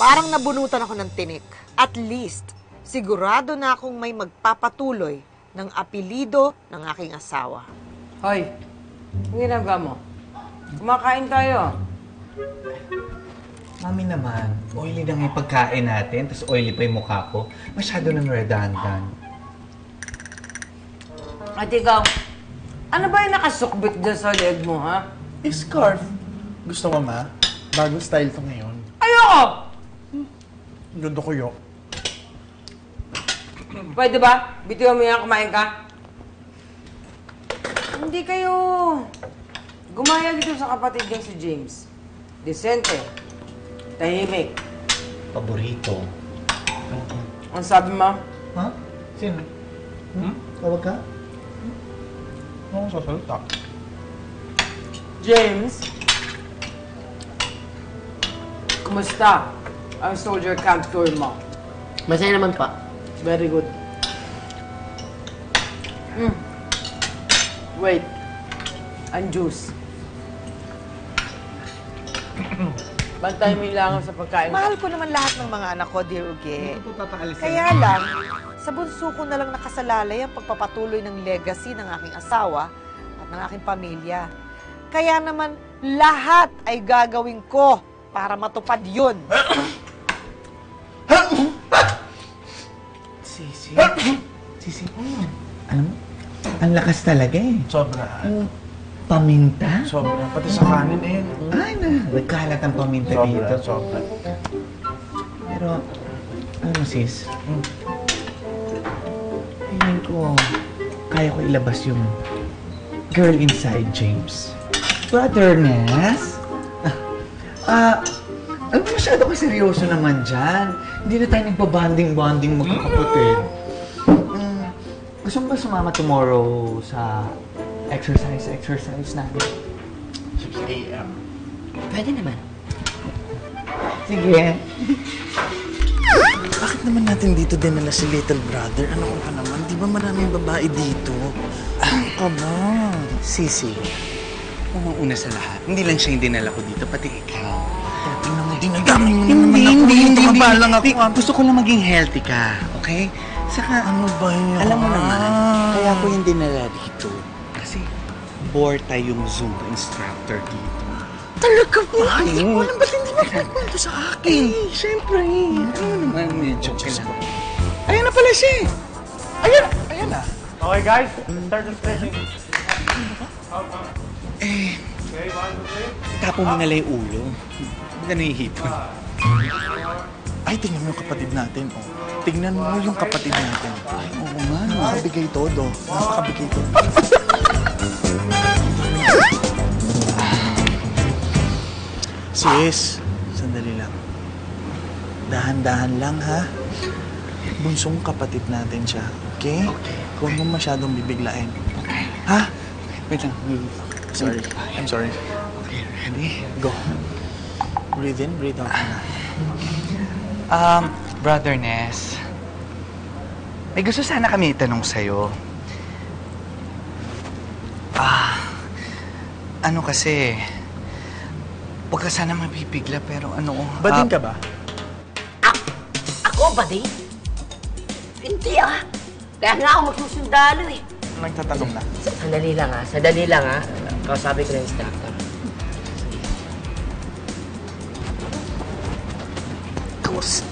Parang nabunutan ako ng tinik. At least, sigurado na akong may magpapatuloy ng apelido ng aking asawa. Hoy, ang ginagawa mo? Kumakain tayo. Mami naman, oily lang yung pagkain natin, tapos oily pa yung mukha ko. Masyado nang redundant. At ikaw, ano ba yung nakasukbit dyan sa leg mo, ha? Scarf. Gusto mo, ma? Bagong style to ngayon. Ayoko! Ganda ko yun. Pwede ba? Bitiwan mo yan, kumain ka? Hindi kayo gumaya dito sa kapatid niya si James. Decente. Tahimik. Paborito. Ang sabi mo? Ha? Sino? Tawag ka? Ano akong sasalita? James? Kumusta ang soldier camp tour mo? Masaya naman pa. Very good. Wait. Ang juice. Bantay mo yung langaw sa pagkain. Mahal ko naman lahat ng mga anak ko, dear Uge. Hindi ko papaalisin. Kaya lang, sa bunso ko na lang nakasalalay ang pagpapatuloy ng legacy ng aking asawa at ng aking pamilya. Kaya naman, lahat ay gagawin ko para matupad yun. Sisi. Sisi. Alam mo, ang lakas talaga eh. Sobra. Paminta? Sobra. Pati sa kanin eh. Ay na, nagkalat ang paminta Sobra, dito. sobra. Pero, alam mo sis, feeling ko, kaya ko ilabas yung girl inside James. Brother Ness? Alam mo, masyado ka seryoso naman dyan. Hindi na tayo nagbabanding-banding magkakapatid. Gusto mo ba sumama tomorrow sa exercise natin? 6 a.m. Pwede naman. Sige. Bakit naman natin dito dinala si little brother? Ano ko pa naman? Di ba maraming babae dito? Ano ka ba? Sisi, unang-una sa lahat, hindi lang siya yung dinala ko dito, pati ikaw. Tingnan mo, dinagamay mo na naman ako. Hindi. Lang ako. Gusto ko lang maging healthy ka, okay? Saka, Ano ba yan? alam mo naman, kaya ko yung dinala dito. Kasi, Borta yung Zumba instructor dito. Talaga ba? Hindi ko alam ba't hindi magkukwento sa akin? Siyempre. Ano mo naman, medyo kailangan. Ayan na pala siya eh. Ayan na. Okay guys, start the stretching. Tapo mo na lang yung ulo. Hindi ka nahihipon. Ay, tingnan mo yung kapatid natin, oh. Tingnan mo yung kapatid natin. Ay, oo nga. Nakakabigay todo. Napakabigay todo. Sis, sandali lang. Dahan-dahan lang, ha? Bunsong kapatid natin siya, okay? Okay. Huwag mo masyadong bibiglain. Ha? Wait lang. Sorry. I'm sorry. Okay, ready? Go. Breathe in, breathe out na. Brother Ness, may gusto sana kami itanong sa'yo. Ano kasi, huwag ka sana mabibigla pero ano... Bading ka ba? Ako, buddy? Hindi ah. Kaya nga ako magsusundalo eh. Nagtatanong na. Sandali lang ah. Kausapin ko na yung instructor. Kaus.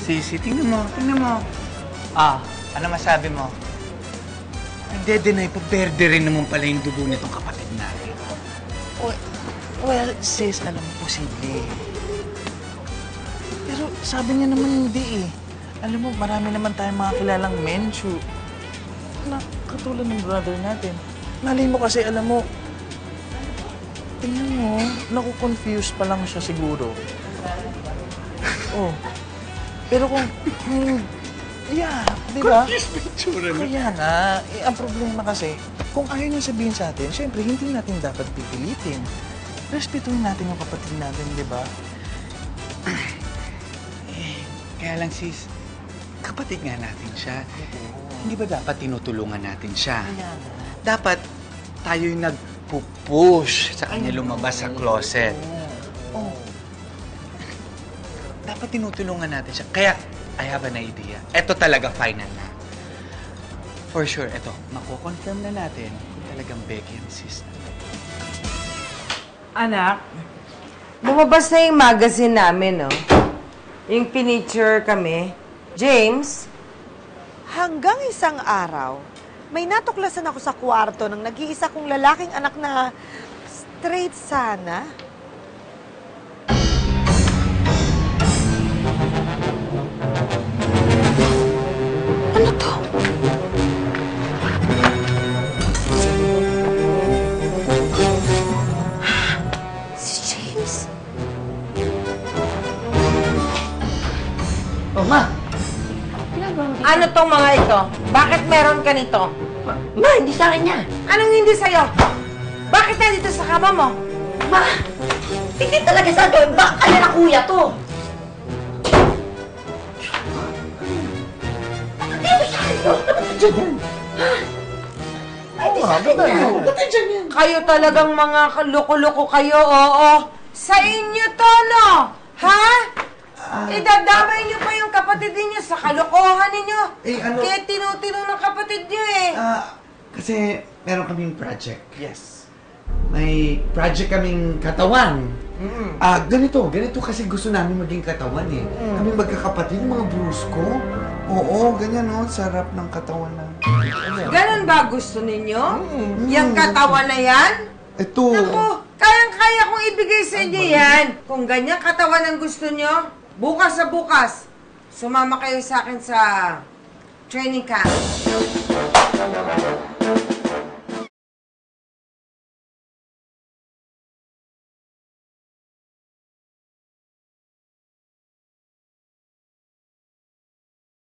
Sisi, tingnan mo. Ano masabi mo? Nagde-deny pa, berde rin naman pala yung dugo nitong kapatid natin. Well, sis, alam mo, posible. Pero sabi niya naman hindi eh. Alam mo, marami naman tayong mga kilalang menshu na katulad ng brother natin. Malay mo kasi, alam mo, tingnan mo, naku-confuse pa lang siya siguro. Oh. Pero kung, yeah, di ba? Kaya nga, ang problema kasi, kung ayaw niya sabihin sa atin, syempre, hindi natin dapat pipilitin. Respetuhin natin yung kapatid natin, di ba? Kaya lang sis, kapatid nga natin siya. Hindi ba dapat tinutulungan natin siya? Dapat tayo yung nagpupush sa kanya lumabas sa closet. Oh. Dapat tinutulungan natin siya. Kaya, I have an idea. Ito talaga final na. For sure, ito. Mako-confirm na natin kung talagang Becky ang sis natin. Anak, lumabas na yung magazine namin, no? Yung pinicture kami. James, Hanggang isang araw, may natuklasan ako sa kwarto ng nag-iisa kong lalaking anak na straight sana. Ano to? Si James. Oh, ma! ano tong mga ito? Bakit meron ka nito? Ma, hindi sa akin yan. Anong hindi sa'yo? Bakit nandito sa kama mo? Ma, hindi talaga sa akin. Baka na kuya to. Hindi mo sa akin yun. Dapat nandiyan yan. Hindi sa akin yan. Dapat nandiyan yan. Kayo talagang mga loko-loko kayo, oo. Sa inyo to, no? Ha? Idadamay niyo pa yung kapatid niyo sa kalokohan ninyo. Kaya tinutino ng kapatid niyo eh. Kasi meron kaming project. Yes. May project kaming katawan. Ganito kasi gusto namin maging katawan eh. Kami magkakapatid, mga brusko. Oo, ganyan no, sarap ng katawan na. Ganon ba gusto ninyo? Yung katawan na yan? Ito. Naku, kayang-kaya kong ibigay sa inyo yan. Kung ganyan katawan ang gusto nyo, bukas sa bukas, sumama kayo sa akin sa training camp.